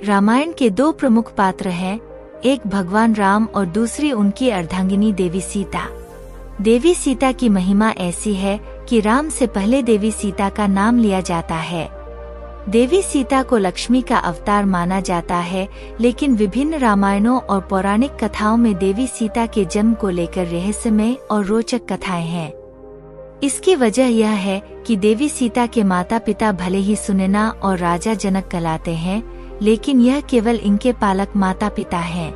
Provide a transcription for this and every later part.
रामायण के दो प्रमुख पात्र हैं, एक भगवान राम और दूसरी उनकी अर्धांगिनी देवी सीता। देवी सीता की महिमा ऐसी है कि राम से पहले देवी सीता का नाम लिया जाता है। देवी सीता को लक्ष्मी का अवतार माना जाता है, लेकिन विभिन्न रामायणों और पौराणिक कथाओं में देवी सीता के जन्म को लेकर रहस्यमय और रोचक कथाएं हैं। इसकी वजह यह है कि देवी सीता के माता पिता भले ही सुनैना और राजा जनक कहलाते हैं, लेकिन यह केवल इनके पालक माता पिता हैं।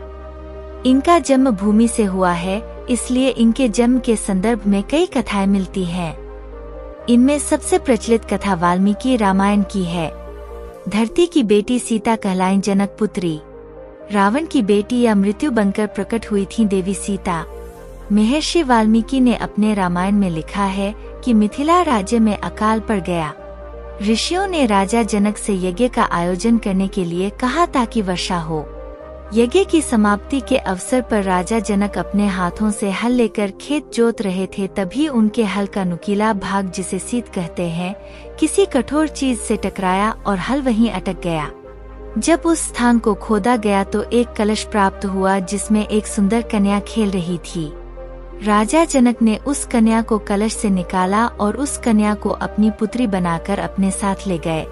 इनका जन्म भूमि से हुआ है, इसलिए इनके जन्म के संदर्भ में कई कथाएं मिलती हैं। इनमें सबसे प्रचलित कथा वाल्मीकि रामायण की है। धरती की बेटी सीता कहलाई जनक पुत्री। रावण की बेटी या मृत्यु बनकर प्रकट हुई थी देवी सीता। महर्षि वाल्मीकि ने अपने रामायण में लिखा है कि मिथिला राज्य में अकाल पड़ गया। ऋषियों ने राजा जनक से यज्ञ का आयोजन करने के लिए कहा ताकि वर्षा हो। यज्ञ की समाप्ति के अवसर पर राजा जनक अपने हाथों से हल लेकर खेत जोत रहे थे, तभी उनके हल का नुकीला भाग, जिसे सीत कहते हैं, किसी कठोर चीज से टकराया और हल वहीं अटक गया। जब उस स्थान को खोदा गया तो एक कलश प्राप्त हुआ जिसमें एक सुंदर कन्या खेल रही थी। राजा जनक ने उस कन्या को कलश से निकाला और उस कन्या को अपनी पुत्री बनाकर अपने साथ ले गए।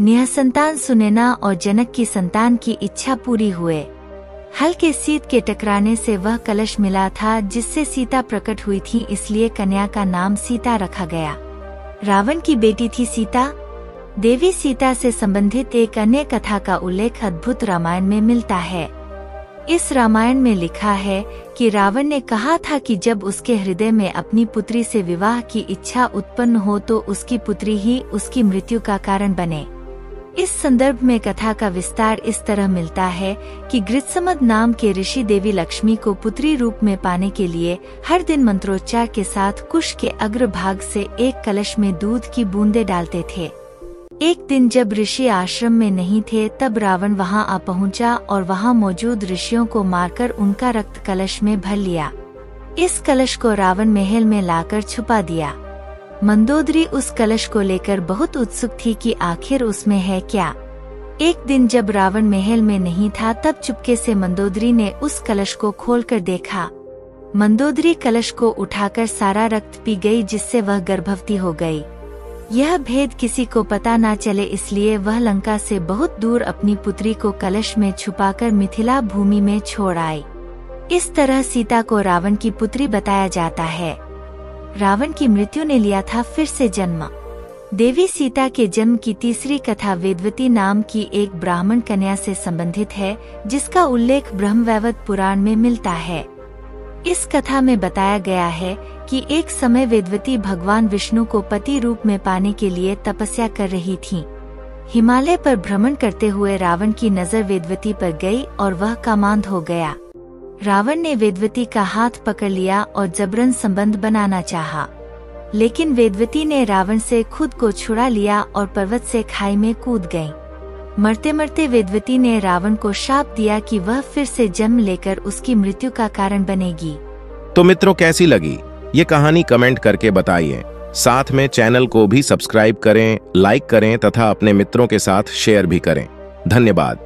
निःसंतान सुनैना और जनक की संतान की इच्छा पूरी हुए। हल के सीत के टकराने से वह कलश मिला था जिससे सीता प्रकट हुई थी, इसलिए कन्या का नाम सीता रखा गया। रावण की बेटी थी सीता। देवी सीता से संबंधित एक अन्य कथा का उल्लेख अद्भुत रामायण में मिलता है। इस रामायण में लिखा है कि रावण ने कहा था कि जब उसके हृदय में अपनी पुत्री से विवाह की इच्छा उत्पन्न हो तो उसकी पुत्री ही उसकी मृत्यु का कारण बने। इस संदर्भ में कथा का विस्तार इस तरह मिलता है कि गृत्समद नाम के ऋषि देवी लक्ष्मी को पुत्री रूप में पाने के लिए हर दिन मंत्रोच्चार के साथ कुश के अग्रभाग से एक कलश में दूध की बूंदें डालते थे। एक दिन जब ऋषि आश्रम में नहीं थे तब रावण वहां आ पहुंचा और वहां मौजूद ऋषियों को मारकर उनका रक्त कलश में भर लिया। इस कलश को रावण महल में लाकर छुपा दिया। मंदोदरी उस कलश को लेकर बहुत उत्सुक थी कि आखिर उसमें है क्या। एक दिन जब रावण महल में नहीं था तब चुपके से मंदोदरी ने उस कलश को खोलकर देखा। मंदोदरी कलश को उठाकर सारा रक्त पी गई, जिससे वह गर्भवती हो गई। यह भेद किसी को पता न चले, इसलिए वह लंका से बहुत दूर अपनी पुत्री को कलश में छुपाकर मिथिला भूमि में छोड़ आई। इस तरह सीता को रावण की पुत्री बताया जाता है। रावण की मृत्यु ने लिया था फिर से जन्म। देवी सीता के जन्म की तीसरी कथा वेदवती नाम की एक ब्राह्मण कन्या से संबंधित है, जिसका उल्लेख ब्रह्मवैवर्त पुराण में मिलता है। इस कथा में बताया गया है कि एक समय वेदवती भगवान विष्णु को पति रूप में पाने के लिए तपस्या कर रही थीं। हिमालय पर भ्रमण करते हुए रावण की नजर वेदवती पर गई और वह कामांध हो गया। रावण ने वेदवती का हाथ पकड़ लिया और जबरन संबंध बनाना चाहा, लेकिन वेदवती ने रावण से खुद को छुड़ा लिया और पर्वत से खाई में कूद गईं। मरते मरते वेदवती ने रावण को शाप दिया कि वह फिर से जन्म लेकर उसकी मृत्यु का कारण बनेगी। तो मित्रों, कैसी लगी ये कहानी कमेंट करके बताइए। साथ में चैनल को भी सब्सक्राइब करें, लाइक करें तथा अपने मित्रों के साथ शेयर भी करें। धन्यवाद।